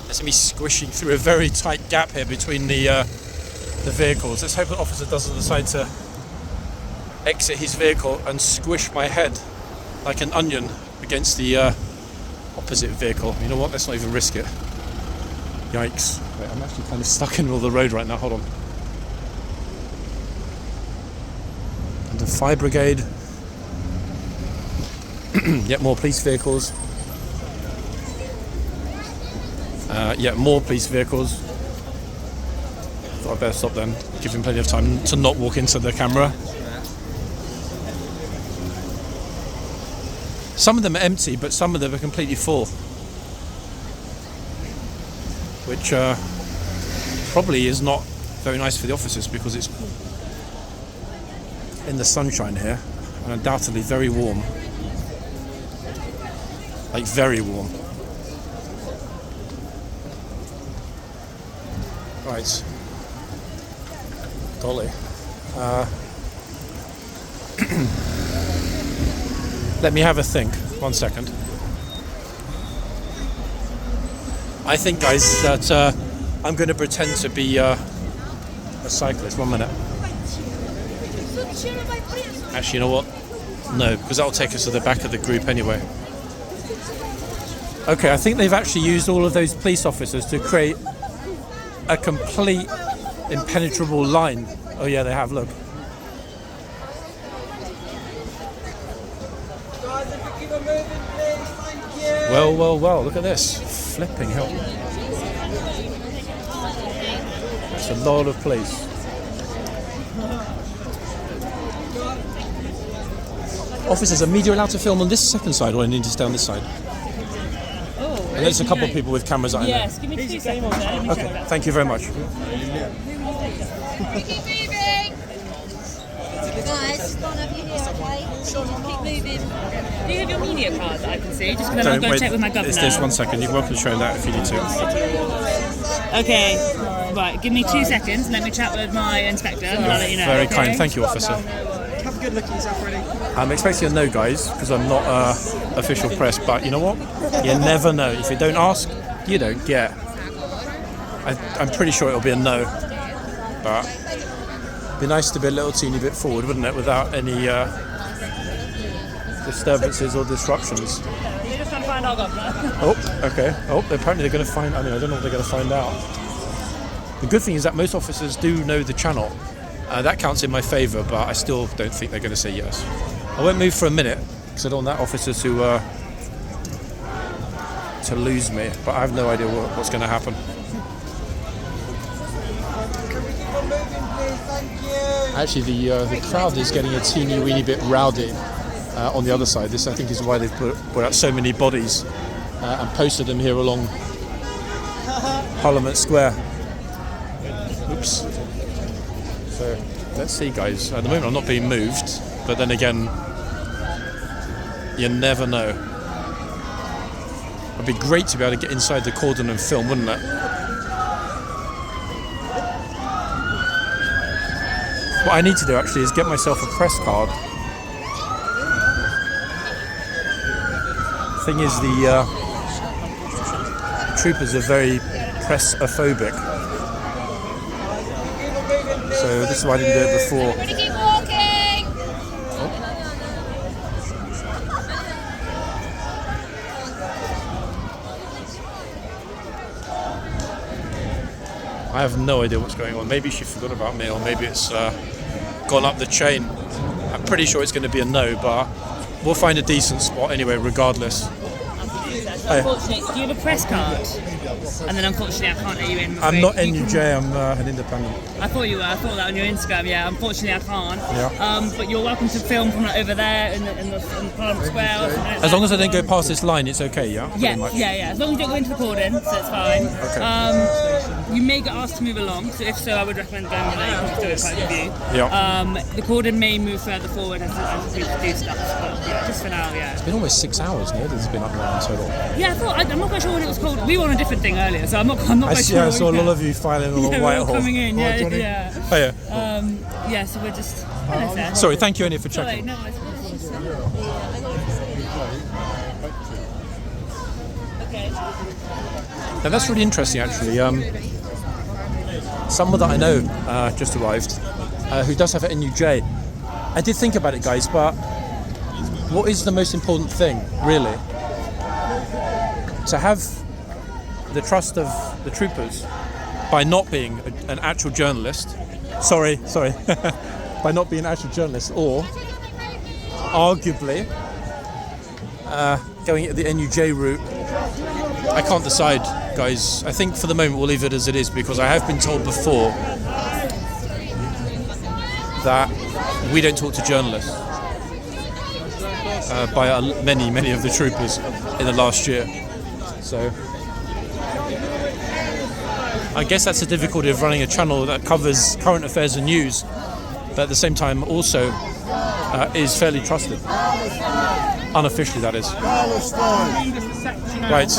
There's me squishing through a very tight gap here between the vehicles. Let's hope the officer doesn't decide to exit his vehicle and squish my head like an onion against the opposite vehicle. You know what? Let's not even risk it. Yikes. Wait, I'm actually kind of stuck in the middle of the road right now. Hold on. And the fire brigade. Yet more police vehicles. Yet more police vehicles. Thought I'd better stop then. Give him plenty of time to not walk into the camera. Some of them are empty, but some of them are completely full. Which probably is not very nice for the officers because it's in the sunshine here and undoubtedly very warm. Like very warm. Right. Golly. Let me have a think. 1 second. I think, guys, that I'm going to pretend to be a cyclist. 1 minute. Actually, you know what? No, because that'll take us to the back of the group anyway. Okay, I think they've actually used all of those police officers to create a complete impenetrable line. Oh yeah, they have, look. Well, well, well, look at this. Flipping hell. That's a lot of police. Officers, are media allowed to film on this second side, or I need to stay on this side? And there's a couple of people with cameras that I know. Yes, give me 2 seconds then. Okay, thank you very much. Keep moving. Guys, don't have you here, okay? Keep moving. Do you have your media card that I can see? Just because I'm going to check with my governor. There's 1 second. You're welcome to show that if you need to. Okay, right, give me 2 seconds. Let me chat with my inspector and I'll let you know. Very okay? kind. Thank you, officer. Have a good look at yourself, ready? I'm expecting a no, guys, because I'm not official press, but you know what? You never know. If you don't ask, you don't get. I'm pretty sure it'll be a no, but it'd be nice to be a little teeny bit forward, wouldn't it, without any disturbances or disruptions. You're just trying to find our governor. Oh, okay. Oh, apparently they're going to find. I mean, I don't know what they're going to find out. The good thing is that most officers do know the channel. That counts in my favour, but I still don't think they're going to say yes. I won't move for a minute because I don't want that officer to lose me. But I have no idea what's going to happen. Actually, the crowd is getting a teeny weeny bit rowdy on the other side. This, I think, is why they've put out so many bodies and posted them here along Parliament Square. Oops. So let's see, guys. At the moment I'm not being moved, but then again, you never know. It'd be great to be able to get inside the cordon and film, wouldn't it? What I need to do actually is get myself a press card. Thing is, the troopers are very press-ophobic. So this is why I didn't do it before. Everybody keep walking. I have no idea what's going on. Maybe she forgot about me, or maybe it's gone up the chain. I'm pretty sure it's going to be a no, but we'll find a decent spot anyway, regardless. Unfortunately, do you have a press card? And then unfortunately I can't let you in. I'm not NUJ, I'm an independent. I thought you were. I thought that on your Instagram. Yeah. Unfortunately, I can't. Yeah. But you're welcome to film from like over there in the Parliament Square. Or something like As long that. as I don't go past this line, it's okay, yeah? Yeah, Pretty much. yeah. As long as you don't go into the cordon, so it's fine. Okay. You may get asked to move along. So if so, I would recommend going with that. You can just do it quite with you. Yeah. The cordon may move further forward as we do stuff. But yeah, just for now, yeah. It's been almost 6 hours now. It's been up and around total. Yeah, I'm not quite sure what it was called. We were on a different thing earlier, so I'm not quite sure. I saw a lot of you filing along Yeah, we're all Whitehall. coming in. Yeah, Johnny. yeah. Oh, yeah. Yeah, so we're just. Hello, sir. Sorry, thank you, Annie, for Sorry, checking. no, it's okay. Now that's really interesting, actually. Someone that I know just arrived, who does have an NUJ. I did think about it, guys, but what is the most important thing, really? To have the trust of the troopers by not being an actual journalist. Sorry. By not being an actual journalist, or arguably going at the NUJ route. I can't decide, guys. I think for the moment we'll leave it as it is, because I have been told before that we don't talk to journalists by many of the troopers in the last year. So I guess that's the difficulty of running a channel that covers current affairs and news, but at the same time also is fairly trusted. Unofficially, that is. Right.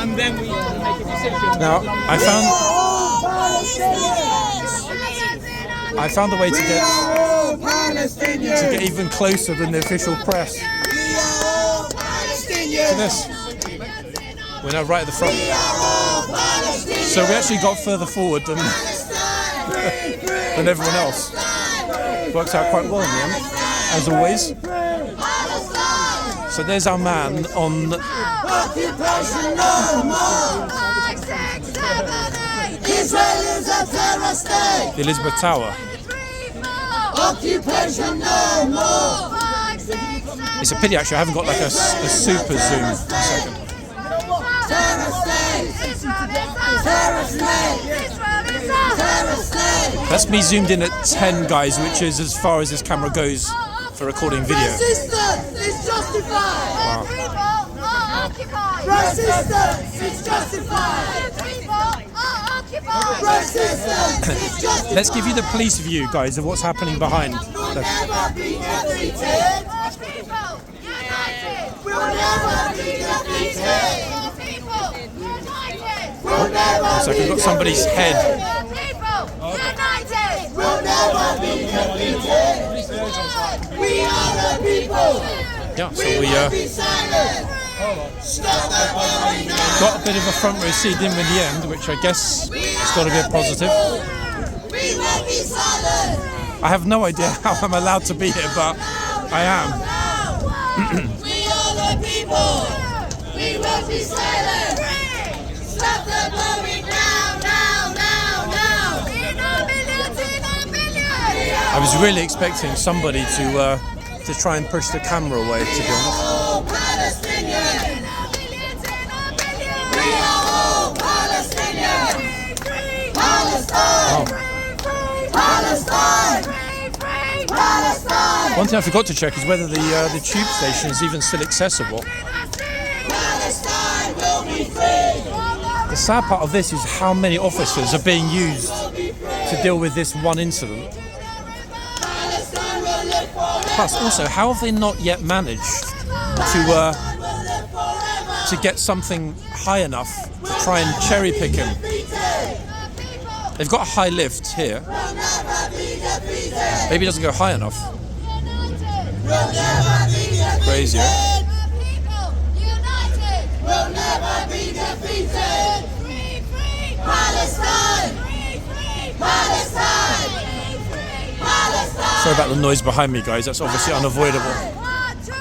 And then we make a decision. Now, I found a way to get even closer than the official press. To this. We're now right at the front. So we actually got further forward than everyone else. Works out quite well in the end, as always. So there's our man on the Elizabeth Tower. It's a pity actually I haven't got like a super zoom. A second. That's me zoomed in at 10, guys, which is as far as this camera goes for recording video. Resistance is justified. Wow. People are occupied. Resistance is justified. People are occupied. Resistance is justified. Let's give you the police view, guys, of what's happening behind. We'll never be defeated. People united. We'll never be defeated. People united. We'll never So we've got somebody's head. People united. We'll never be defeated. We are the people. Yeah, so we Be silent. Stop the bullying now. got a bit of a front row seat in the end, which I guess has got to be a positive. We will be silent. I have no idea how I'm allowed to be here, but I am. We are the people. We will be silent. Stop the bullying now, now, now, now. I was really expecting somebody to try and push the camera away, to be honest. All Palestinians. We are all Palestinians. Palestine. Palestine. Palestine. One thing I forgot to check is whether the tube station is even still accessible. Palestine will be free. The sad part of this is how many officers are being used to deal with this one incident. Palestine will live forever. Plus, also, how have they not yet managed to get something high enough to try and cherry pick him? They've got a high lift here. Maybe it doesn't go high enough. Crazy, right? We'll never be defeated. Free, free, Palestine. Free, free, Palestine. Palestine. Sorry about the noise behind me, guys. That's obviously unavoidable.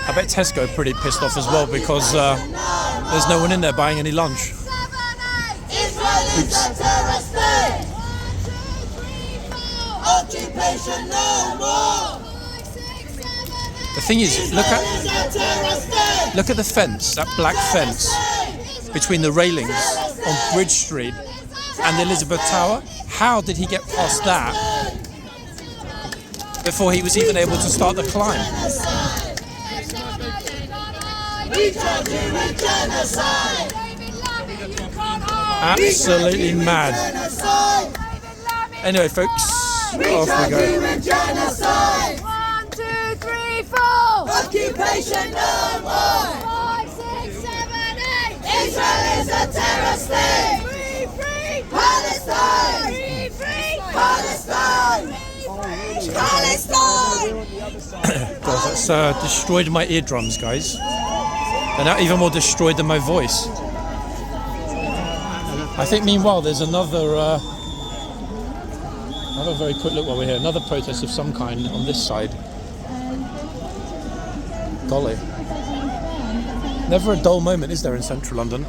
I bet Tesco are pretty pissed off as well because there's no one in there buying any lunch. Israel is a terrorist state. Occupation no more. The thing is, look Israel is a terrorist state. at the fence, that black fence between the railings on Bridge Street and the Elizabeth Tower. How did he get past that before he was even able to start the climb? We charge you with genocide. Absolutely mad. Genocide. Anyway, folks, off we Charge you go. with genocide. 1, 2, 3, 4. Occupation no more. 5, 6, 7, 8. Israel is a terrorist state. Free, free. Palestine. Free, free. Palestine. Palestine. God, that's destroyed my eardrums, guys. They're now even more destroyed than my voice. I think, meanwhile, there's another very quick look while we're here. Another protest of some kind on this side. Golly. Never a dull moment, is there, in central London?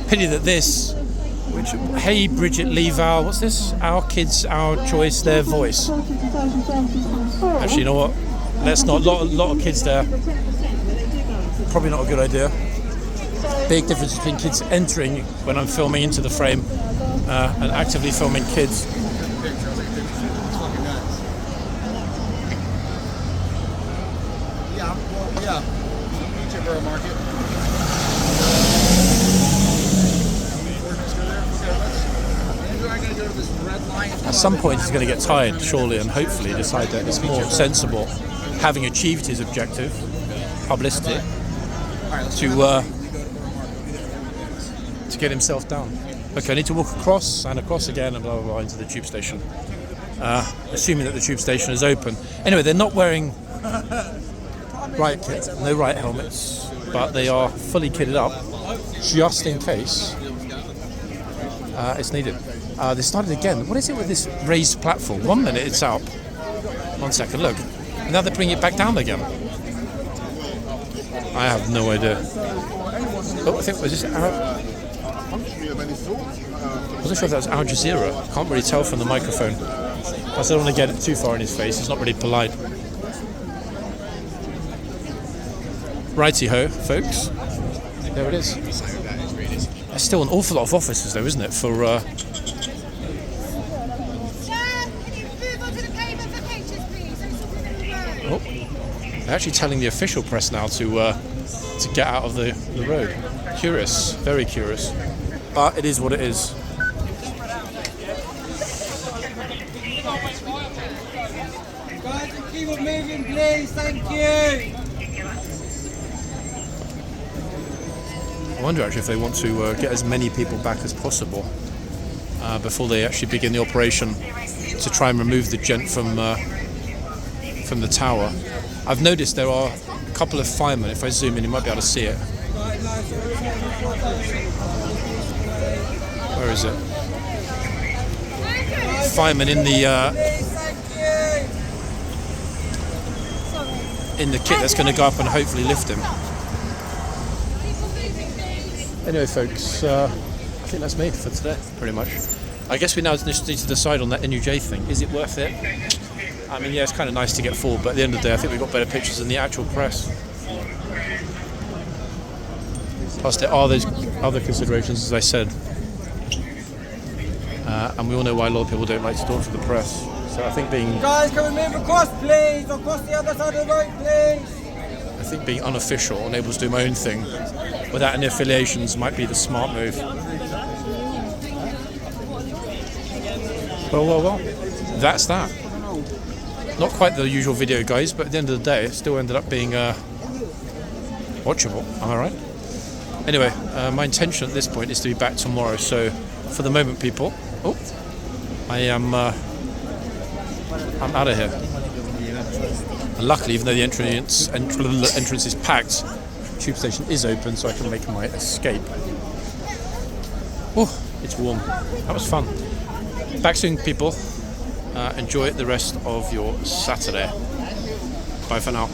Pity that this, which, hey Bridget Leval, what's this? Our kids, our choice, their voice. Actually, you know what? Let's not, lot of kids there. Probably not a good idea. Big difference between kids entering when I'm filming into the frame and actively filming kids. Yeah. Peterborough Market. At some point he's going to get tired, surely, and hopefully decide that it's more sensible, having achieved his objective, publicity, to get himself down. Okay, I need to walk across and across again and blah blah blah into the tube station. Assuming that the tube station is open. Anyway, they're not wearing riot kit, no riot helmets, but they are fully kitted up just in case it's needed. They started again. What is it with this raised platform? 1 minute it's up. 1 second, look. And now they bring it back down again. I have no idea. Oh, I think was this I wasn't sure if that was Al Jazeera. Can't really tell from the microphone. Plus I don't want to get it too far in his face. It's not really polite. Righty-ho, folks. There it is. There's still an awful lot of officers though, isn't it, for... Sir, can you move on to the pavement for pictures, please? I'm sorting them around. Oh, they're actually telling the official press now to get out of the road. Curious, very curious. But it is what it is. Guys, keep on moving, please. Thank you. I wonder actually if they want to get as many people back as possible before they actually begin the operation to try and remove the gent from the tower. I've noticed there are a couple of firemen. If I zoom in, you might be able to see it. Where is it? Firemen in the kit that's going to go up and hopefully lift him. Anyway, folks, I think that's me for today, pretty much. I guess we now just need to decide on that NUJ thing. Is it worth it? I mean, yeah, it's kind of nice to get forward, but at the end of the day, I think we've got better pictures than the actual press. Plus, there are those other considerations, as I said. And we all know why a lot of people don't like to talk to the press. So I think being... Guys, can we move across, please? Across the other side of the road, please. I think being unofficial and able to do my own thing without any affiliations might be the smart move. Well, that's that. Not quite the usual video, guys, but at the end of the day, it still ended up being watchable. Am I right? Anyway, my intention at this point is to be back tomorrow. So, for the moment, people, I'm out of here. And luckily, even though the entrance is packed, the tube station is open, so I can make my escape. Oh, it's warm. That was fun. Back soon, people. Enjoy the rest of your Saturday. Bye for now.